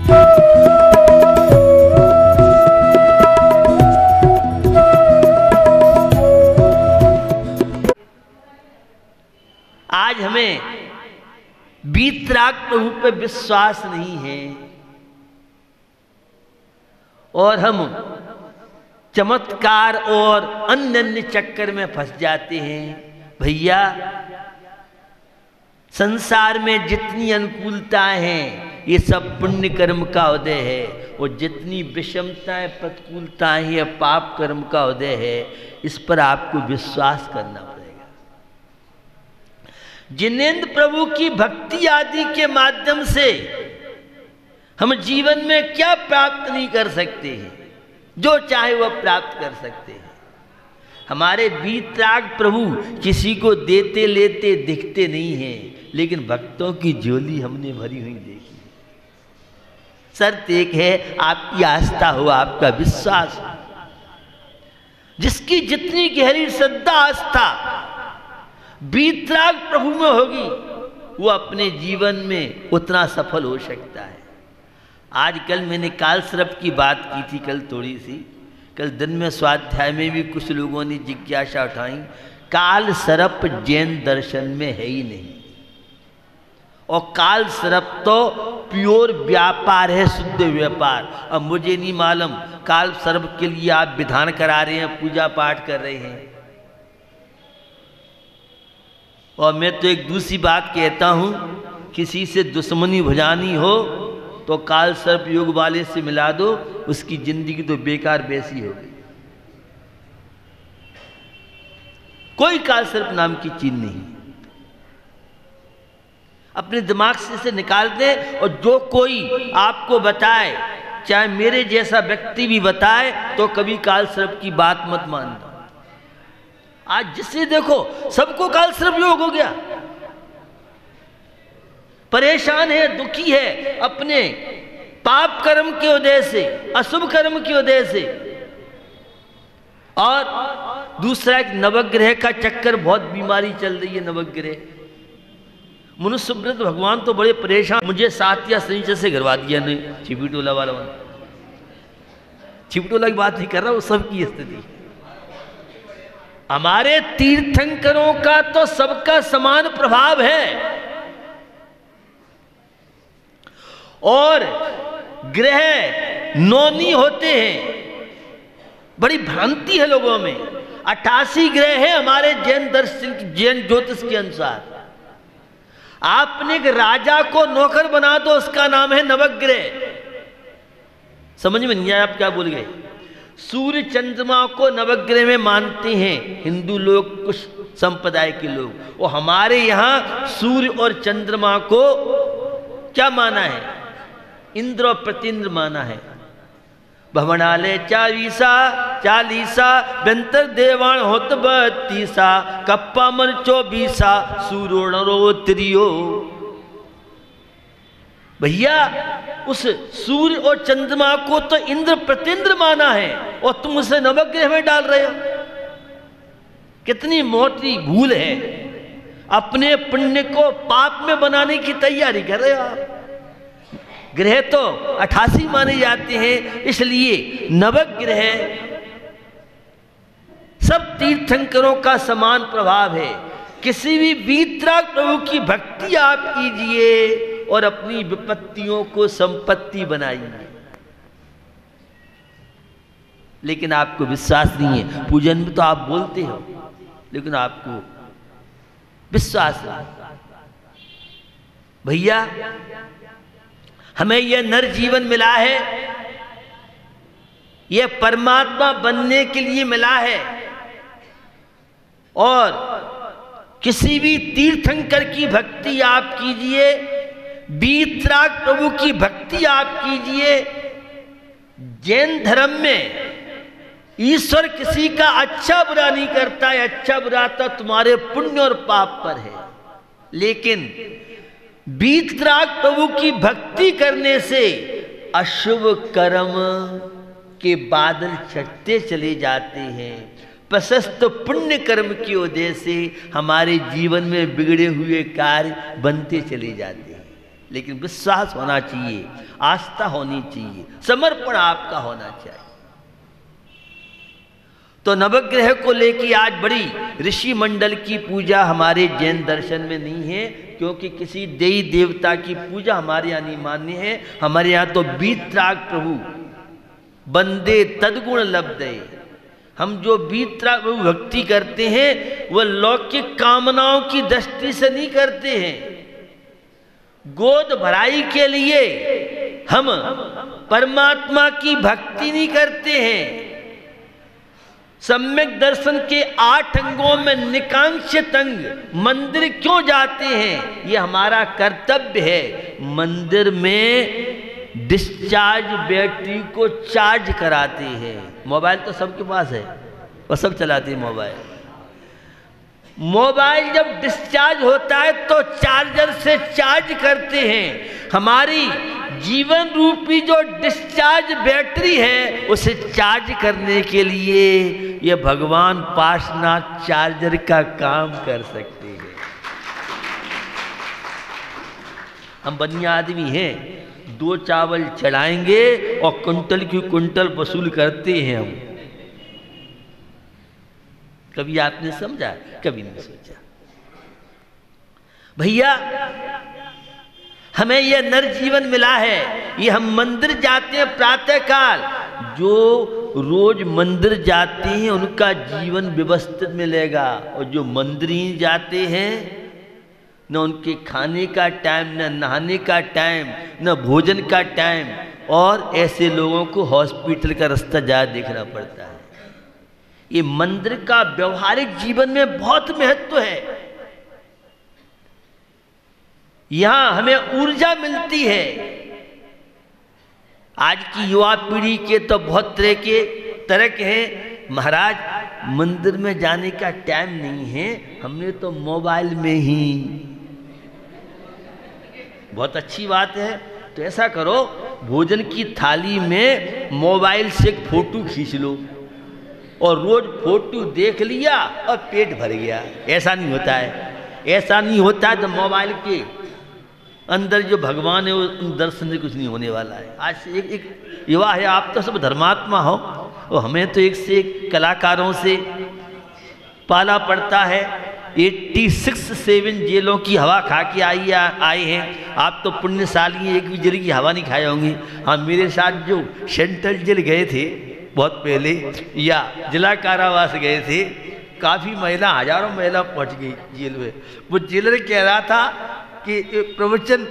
आज हमें वीतराग प्रभु पे विश्वास नहीं है और हम चमत्कार और अन्य अन्य चक्कर में फंस जाते हैं। भैया, संसार में जितनी अनुकूलताएं हैं ये सब पुण्य कर्म का उदय है, और जितनी विषमताएं प्रतिकूलताएं हैं पाप कर्म का उदय है। इस पर आपको विश्वास करना पड़ेगा। जिनेंद्र प्रभु की भक्ति आदि के माध्यम से हम जीवन में क्या प्राप्त नहीं कर सकते हैं, जो चाहे वह प्राप्त कर सकते हैं। हमारे वीतराग प्रभु किसी को देते लेते दिखते नहीं हैं, लेकिन भक्तों की झोली हमने भरी हुई देखी। शर्त एक है, आपकी आस्था हो, आपका विश्वास हो। जिसकी जितनी गहरी श्रद्धा आस्था वीतराग प्रभु में होगी, वो अपने जीवन में उतना सफल हो सकता है। आज कल मैंने काल सर्प की बात की थी, कल थोड़ी सी, कल दिन में स्वाध्याय में भी कुछ लोगों ने जिज्ञासा उठाई। काल सर्प जैन दर्शन में है ही नहीं, और काल सर्प तो प्योर व्यापार है, शुद्ध व्यापार। अब मुझे नहीं मालूम काल सर्प के लिए आप विधान करा रहे हैं, पूजा पाठ कर रहे हैं। और मैं तो एक दूसरी बात कहता हूं, किसी से दुश्मनी भुजानी हो तो काल सर्प योग वाले से मिला दो, उसकी जिंदगी तो बेकार वैसी हो गई। कोई काल सर्प नाम की चीज नहीं, अपने दिमाग से इसे निकाल दे। और जो कोई आपको बताए, चाहे मेरे जैसा व्यक्ति भी बताए, तो कभी काल सर्प की बात मत मानना। आज जिससे देखो सबको काल सर्प योग हो गया, परेशान है, दुखी है अपने पाप कर्म के उदय से, अशुभ कर्म के उदय से। और दूसरा एक नवग्रह का चक्कर, बहुत बीमारी चल रही है नवग्रह। मनुष्य व्रत भगवान तो बड़े परेशान, मुझे सात या शनिचर से घरवा दिया ने छिपीटोला वाला। छिपीटोला की बात नहीं कर रहा, वो सबकी स्थिति। हमारे तीर्थंकरों का तो सबका समान प्रभाव है, और ग्रह नौनी होते हैं, बड़ी भ्रांति है लोगों में। 88 ग्रह है हमारे जैन दर्शन, जैन ज्योतिष के अनुसार। आपने एक राजा को नौकर बना दो, उसका नाम है नवग्रह। समझ में नहीं आया आप क्या बोल गए? सूर्य चंद्रमा को नवग्रह में मानते हैं हिंदू लोग, कुछ संप्रदाय के लोग। और हमारे यहां सूर्य और चंद्रमा को क्या माना है? इंद्र और प्रतिंद्र माना है। भवनालय 40 बेंतर देवान होत 32 कप्पा मर 24 सूर्यो त्रियो। भैया, उस सूर्य और चंद्रमा को तो इंद्र प्रतिंद्र माना है, और तुम उसे नवग्रह में डाल रहे हो। कितनी मोटी भूल है। अपने पुण्य को पाप में बनाने की तैयारी कर रहे हो आप। ग्रह तो 88 माने जाते हैं, इसलिए नवग्रह सब तीर्थंकरों का समान प्रभाव है। किसी भी वीतराग प्रभु की भक्ति आप कीजिए और अपनी विपत्तियों को संपत्ति बनाइए। लेकिन आपको विश्वास नहीं है। पूजन में तो आप बोलते हो, लेकिन आपको विश्वास नहीं। भैया, हमें यह नर जीवन मिला है, यह परमात्मा बनने के लिए मिला है। और किसी भी तीर्थंकर की भक्ति आप कीजिए, वीतराग प्रभु की भक्ति आप कीजिए। जैन धर्म में ईश्वर किसी का अच्छा बुरा नहीं करता है, अच्छा बुरा तो तुम्हारे पुण्य और पाप पर है। लेकिन वीतराग प्रभु की भक्ति करने से अशुभ कर्म के बादल छटते चले जाते हैं। प्रशस्त पुण्य कर्म की वजह से हमारे जीवन में बिगड़े हुए कार्य बनते चले जाते हैं। लेकिन विश्वास होना चाहिए, आस्था होनी चाहिए, समर्पण आपका होना चाहिए। तो नवग्रह को लेकर आज बड़ी ऋषि मंडल की पूजा हमारे जैन दर्शन में नहीं है, क्योंकि किसी देवी देवता की पूजा हमारे यहाँ नहीं मान्य है। हमारे यहाँ तो वीतराग प्रभु बंदे तदगुण लब्धे, हम जो वीतराग प्रभु भक्ति करते हैं वह लौकिक कामनाओं की दृष्टि से नहीं करते हैं। गोद भराई के लिए हम परमात्मा की भक्ति नहीं करते हैं। सम्यक दर्शन के 8 अंगों में निकांक्षित अंग मंदिर क्यों जाते हैं? ये हमारा कर्तव्य है। मंदिर में डिस्चार्ज बैटरी को चार्ज कराते हैं। मोबाइल तो सबके पास है, वो सब चलाते हैं मोबाइल। मोबाइल जब डिस्चार्ज होता है तो चार्जर से चार्ज करते हैं। हमारी जीवन रूपी जो डिस्चार्ज बैटरी है उसे चार्ज करने के लिए ये भगवान पार्श्वनाथ चार्जर का काम कर सकते हैं। हम बनिया आदमी हैं, 2 चावल चढ़ाएंगे और कुंटल की कुंटल वसूल करते हैं हम। कभी आपने समझा? कभी नहीं सोचा। भैया हमें यह नर जीवन मिला है, ये हम मंदिर जाते हैं प्रातः काल। जो रोज मंदिर जाते हैं उनका जीवन व्यवस्थित मिलेगा, और जो मंदिर ही जाते हैं न उनके खाने का टाइम, न नहाने का टाइम, न भोजन का टाइम, और ऐसे लोगों को हॉस्पिटल का रास्ता ज़्यादा देखना पड़ता है। ये मंदिर का व्यवहारिक जीवन में बहुत महत्व है। यहां हमें ऊर्जा मिलती है। आज की युवा पीढ़ी के तो बहुत तरह के हैं, महाराज मंदिर में जाने का टाइम नहीं है, हमने तो मोबाइल में ही। बहुत अच्छी बात है। तो ऐसा करो, भोजन की थाली में मोबाइल से एक फोटो खींच लो और रोज फोटो देख लिया और पेट भर गया। ऐसा नहीं होता है, ऐसा नहीं होता है। तो मोबाइल के अंदर जो भगवान है वो दर्शन से कुछ नहीं होने वाला है। आज से एक युवा है, आप तो सब धर्मात्मा हो, और हमें तो एक से एक कलाकारों से पाला पड़ता है। 86-7 जेलों की हवा खा के आए हैं। आप तो पुण्यशाली हैं, एक भी जेल की हवा नहीं खाए होंगे। हाँ, मेरे साथ जो सेंट्रल जेल गए थे बहुत पहले, या जिला कारावास गए थे, काफ़ी महिला, हजारों महिला पहुंच गई जेल में। वो जेलर कह रहा था कि प्रवचन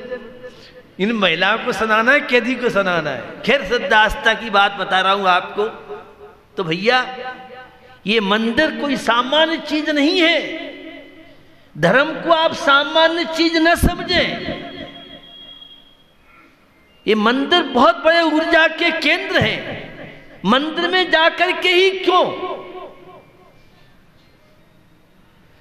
इन महिलाओं को सुनाना है, कैदी को सुनाना है। खैर श्रद्धास्था की बात बता रहा हूं आपको। तो भैया ये मंदिर कोई सामान्य चीज नहीं है। धर्म को आप सामान्य चीज न समझें। ये मंदिर बहुत बड़े ऊर्जा के केंद्र हैं। मंदिर में जाकर के ही क्यों,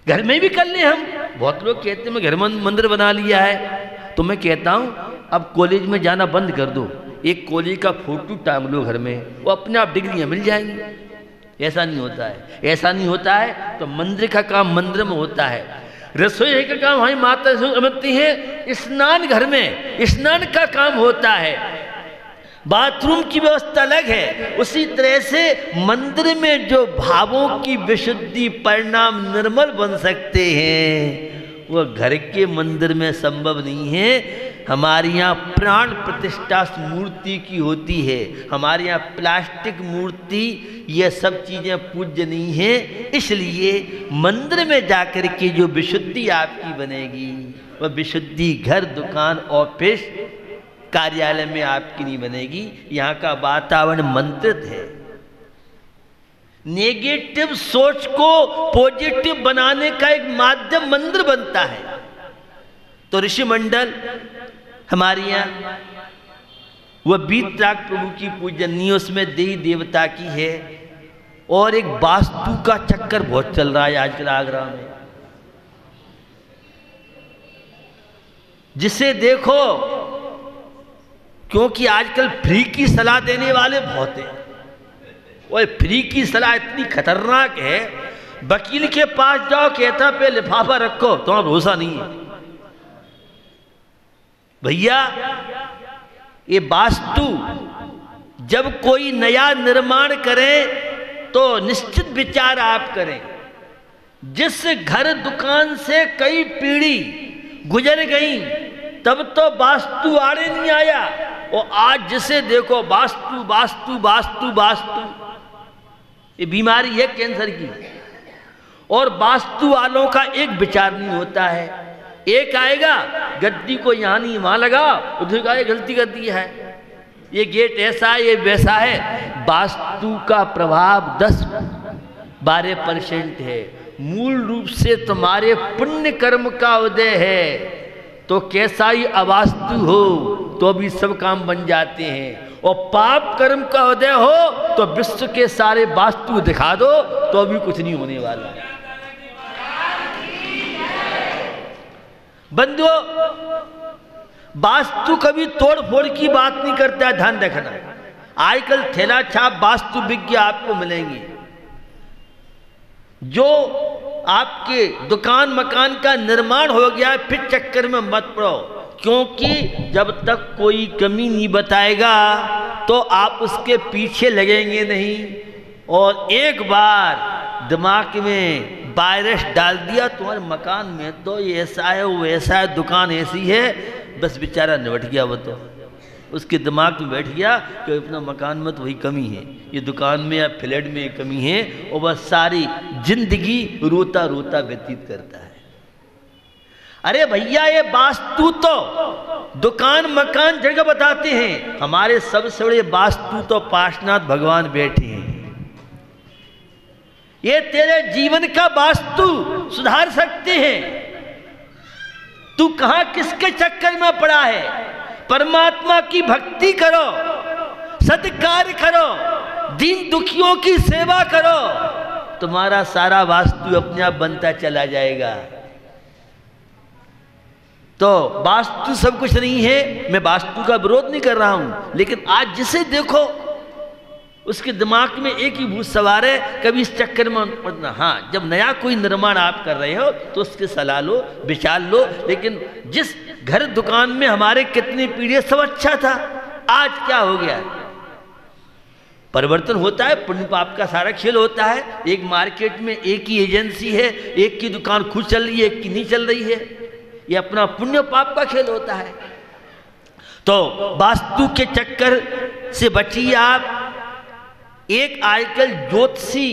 घर में भी कर ले हम। बहुत लोग कहते हैं मैं घर में मंदिर बना लिया है। तो मैं कहता हूं अब कॉलेज में जाना बंद कर दो, एक कॉलेज का फोटो टांग लो घर में, वो अपने आप डिग्रियां मिल जाएंगी। ऐसा नहीं होता है, ऐसा नहीं होता है। तो मंदिर का काम मंदिर में होता है। रसोई का काम हमारी माता समझती है, स्नान घर में स्नान का काम होता है। बाथरूम की व्यवस्था अलग है। उसी तरह से मंदिर में जो भावों की विशुद्धि परिणाम निर्मल बन सकते हैं वो घर के मंदिर में संभव नहीं है। हमारे यहाँ प्राण प्रतिष्ठा मूर्ति की होती है, हमारे यहाँ प्लास्टिक मूर्ति, ये सब चीज़ें पूज्य नहीं है। इसलिए मंदिर में जाकर के जो विशुद्धि आपकी बनेगी वह विशुद्धि घर, दुकान, ऑफिस, कार्यालय में आपकी नहीं बनेगी। यहाँ का वातावरण मंत्रित है। नेगेटिव सोच को पॉजिटिव बनाने का एक माध्यम मंदिर बनता है। तो ऋषि मंडल हमारे यहाँ वह वीतराग प्रभु की पूजनीय, उसमें देवी देवता की है। और एक वास्तु का चक्कर बहुत चल रहा है आजकल आगरा में, जिसे देखो, क्योंकि आजकल फ्री की सलाह देने वाले बहुत हैं। और फ्री की सलाह इतनी खतरनाक है, वकील के पास जाओ, कहता पे लिफाफा रखो, तुम्हारा भरोसा नहीं है। भैया ये वास्तु जब कोई नया निर्माण करे तो निश्चित विचार आप करें। जिस घर दुकान से कई पीढ़ी गुजर गई तब तो वास्तु आड़े नहीं आया, और आज जिसे देखो वास्तु वास्तु वास्तु वास्तु। ये बीमारी है कैंसर की। और वास्तु वालों का एक विचार नहीं होता है। एक आएगा गद्दी को यहाँ नहीं वहाँ लगा, उधर का गलती कर दी है, ये गेट ऐसा है ये वैसा है। वास्तु का प्रभाव 10-12% है। मूल रूप से तुम्हारे पुण्य कर्म का उदय है। तो कैसा ही अवास्तु हो तो भी सब काम बन जाते हैं, और पाप कर्म का उदय हो तो विश्व के सारे वास्तु दिखा दो तो भी कुछ नहीं होने वाला। बंधुओं, वास्तु कभी तोड़ फोड़ की बात नहीं करता है, ध्यान रखना। आजकल थैला छाप वास्तु विज्ञ आपको मिलेंगे। जो आपके दुकान मकान का निर्माण हो गया है फिर चक्कर में मत पड़ो, क्योंकि जब तक कोई कमी नहीं बताएगा तो आप उसके पीछे लगेंगे नहीं। और एक बार दिमाग में वायरस डाल दिया तुम्हारे मकान में तो ये ऐसा है वो ऐसा है, दुकान ऐसी है, बस बेचारा निपट गया। वो तो उसके दिमाग में बैठ गया कि अपना मकान में तो वही कमी है, ये दुकान में या फ्लैट में कमी है, और बस सारी जिंदगी रोता रोता व्यतीत करता है। अरे भैया ये वास्तु तो दुकान मकान जगह बताते हैं, हमारे सबसे बड़े वास्तु तो पार्श्वनाथ भगवान बैठे हैं। ये तेरे जीवन का वास्तु सुधार सकते हैं। तू कहां किसके चक्कर में पड़ा है? परमात्मा की भक्ति करो, सत्कार्य करो, दीन दुखियों की सेवा करो, तुम्हारा सारा वास्तु अपने आप बनता चला जाएगा। तो वास्तु सब कुछ नहीं है, मैं वास्तु का विरोध नहीं कर रहा हूं, लेकिन आज जिसे देखो उसके दिमाग में एक ही भूत सवार है, कभी इस चक्कर में पड़ना। हाँ, जब नया कोई निर्माण आप कर रहे हो तो उसकी सलाह लो, विचार लो, लेकिन जिस घर दुकान में हमारे कितनी पीढ़ी सब अच्छा था, आज क्या हो गया? परिवर्तन होता है, पुण्य पाप का सारा खेल होता है। एक मार्केट में एक ही एजेंसी है, एक की दुकान खुद चल रही है, एक की नहीं चल रही है, ये अपना पुण्य पाप का खेल होता है। तो वास्तु के चक्कर से बचिए आप। एक आजकल ज्योतिषी,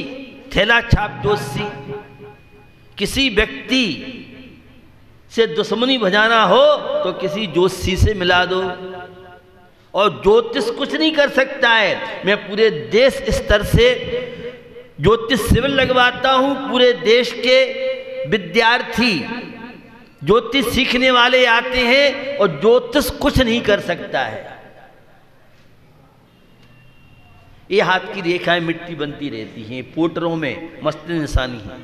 थैला छाप ज्योतिषी, किसी व्यक्ति से दुश्मनी भजाना हो तो किसी ज्योतिषी से मिला दो, और ज्योतिष कुछ नहीं कर सकता है। मैं पूरे देश स्तर से ज्योतिष शिविर लगवाता हूं, पूरे देश के विद्यार्थी ज्योतिष सीखने वाले आते हैं, और ज्योतिष कुछ नहीं कर सकता है। ये हाथ की रेखाएं मिट्टी बनती रहती हैं, पोटरों में मस्त निशानी है,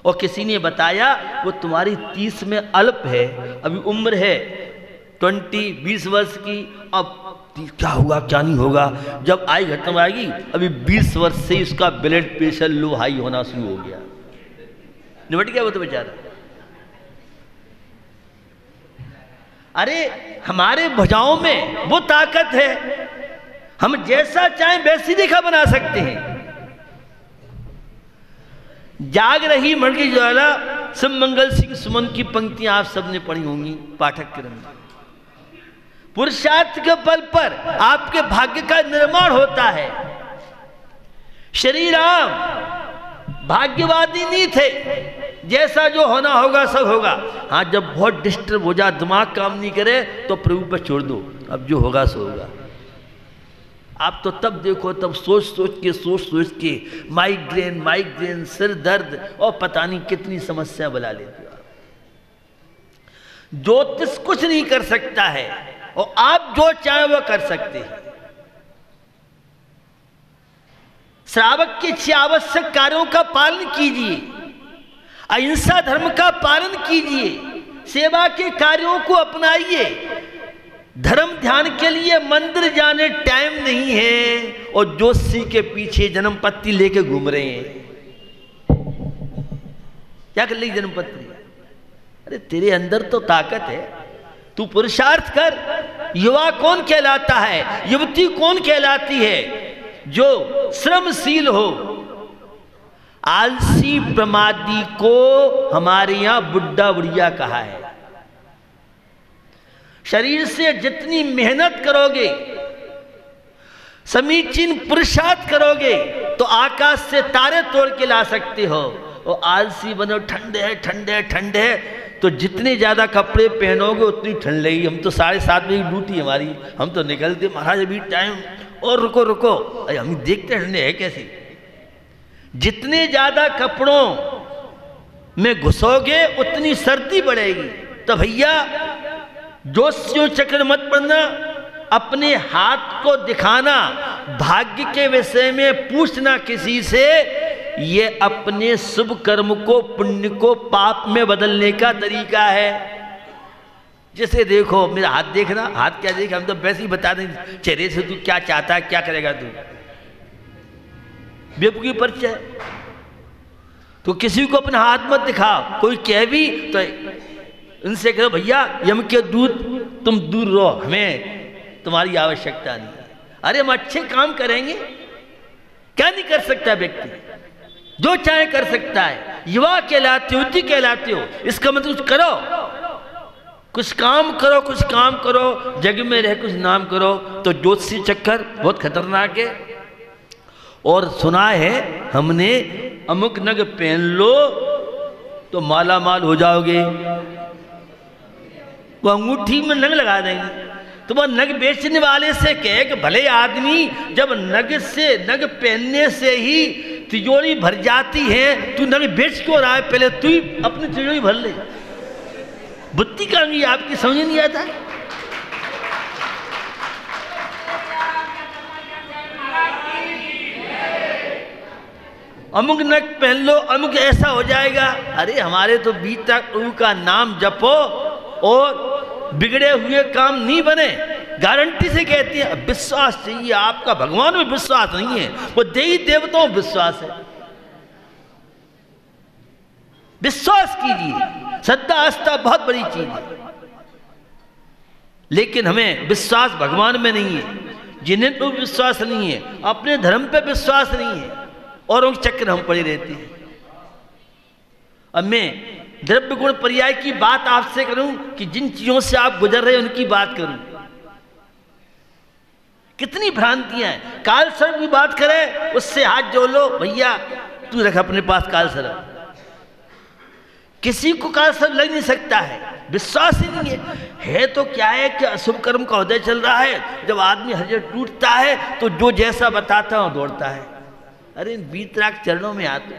और किसी ने बताया वो तुम्हारी 30 में अल्प है, अभी उम्र है 20 वर्ष की, अब क्या होगा क्या नहीं होगा, जब आयु खत्म आएगी, अभी 20 वर्ष से उसका ब्लड प्रेशर लो हाई होना शुरू हो गया, निपट गया वो तो बेचारा। अरे हमारे भुजाओं में वो ताकत है, हम जैसा चाहें वैसी रेखा बना सकते हैं। जाग रही मण की ज्वाला, शिवमंगल सिंह सुमन की पंक्तियां आप सबने पढ़ी होंगी पाठक क्रम में। पुरुषार्थ के बल पर आपके भाग्य का निर्माण होता है। श्री राम भाग्यवादी नहीं थे, जैसा जो होना होगा सब होगा। हाँ, जब बहुत डिस्टर्ब हो जाए, दिमाग काम नहीं करे, तो प्रभु पर छोड़ दो, अब जो होगा सो होगा। आप तो तब देखो, तब सोच सोच के माइग्रेन, सिर दर्द और पता नहीं कितनी समस्या बुला लेते हो। ज्योतिष कुछ नहीं कर सकता है, और आप जो चाहे वो कर सकते हैं। श्रावक के 6 आवश्यक कार्यों का पालन कीजिए, अहिंसा धर्म का पालन कीजिए, सेवा के कार्यों को अपनाइए। धर्म ध्यान के लिए मंदिर जाने टाइम नहीं है, और ज्योतिषी के पीछे जन्म पत्री लेके घूम रहे हैं। क्या कर ली जन्म पत्री? अरे तेरे अंदर तो ताकत है, तू पुरुषार्थ कर। युवा कौन कहलाता है, युवती कौन कहलाती है? जो श्रमशील हो। आलसी प्रमादी को हमारे यहां बुड्ढा बुढ़िया कहा है। शरीर से जितनी मेहनत करोगे, समीचीन पुरुषार्थ करोगे तो आकाश से तारे तोड़ के ला सकते हो। और आलसी बनो, ठंडे है ठंडे है ठंडे है, तो जितने ज्यादा कपड़े पहनोगे उतनी ठंड लगेगी। हम तो 7:30 बजे ड्यूटी हमारी, हम तो निकलते महाराज अभी टाइम और रुको रुको, अरे हम देखते ठंडे है कैसे। जितने ज्यादा कपड़ों में घुसोगे उतनी सर्दी बढ़ेगी। तो भैया जोशियों चक्र मत पड़ना, अपने हाथ को दिखाना, भाग्य के विषय में पूछना किसी से, ये अपने शुभ कर्म को, पुण्य को पाप में बदलने का तरीका है। जैसे देखो मेरा हाथ देखना, हाथ क्या देख, हम तो वैसे ही बता दें चेहरे से तू क्या चाहता है, क्या करेगा तू, बेवकूफी परिचय। तो किसी को अपना हाथ मत दिखाओ, कोई कह भी तो उनसे कहो भैया यम के दूध तुम दूर रहो, हमें तुम्हारी आवश्यकता नहीं है। अरे हम अच्छे काम करेंगे, क्या नहीं कर सकता व्यक्ति, जो चाहे कर सकता है। युवा कहलाते हो, युवती कहलाते हो, इसका मतलब कुछ करो, कुछ काम करो, कुछ काम करो, जग में रह कुछ नाम करो। तो ज्योतिषी चक्कर बहुत खतरनाक है। और सुना है हमने अमुक नग पहन लो तो माला माल हो जाओगे। वो अंगूठी में नग लगा देंगे। तो वह नग बेचने वाले से कहे कि भले आदमी, जब नग से, नग पहनने से ही तिजोरी भर जाती है, तू नग बेच क्यों रहा है, पहले तू ही अपनी तिजोरी भर ले। बुद्धि कहाँ गई आपकी, समझ नहीं आता। अमुक नग पहन लो, अमुक ऐसा हो जाएगा। अरे हमारे तो बीता प्रभु का नाम जपो और बिगड़े हुए काम नहीं बने, गारंटी से कहती है। विश्वास चाहिए आपका, भगवान में विश्वास नहीं है, वो देवी देवताओं में विश्वास है। विश्वास कीजिए, श्रद्धा आस्था बहुत बड़ी चीज है, लेकिन हमें विश्वास भगवान में नहीं है। जिन्हें तो विश्वास नहीं है, अपने धर्म पे विश्वास नहीं है, और उन चक्र हम पड़े रहते हैं। अब मैं द्रव्य गुण पर्याय की बात आपसे करूं कि जिन चीजों से आप गुजर रहे हैं उनकी बात करूं। कितनी भ्रांतियां हैं। काल सर्प की बात करें, उससे हाथ जोड़ लो, भैया तू रख अपने पास काल सर्प। किसी को काल सर्प लग नहीं सकता है, विश्वास ही नहीं है। तो क्या है कि अशुभ कर्म का उदय चल रहा है, जब आदमी हृदय टूटता है तो जो जैसा बताता है दौड़ता है। अरे वीतराग चरणों में आते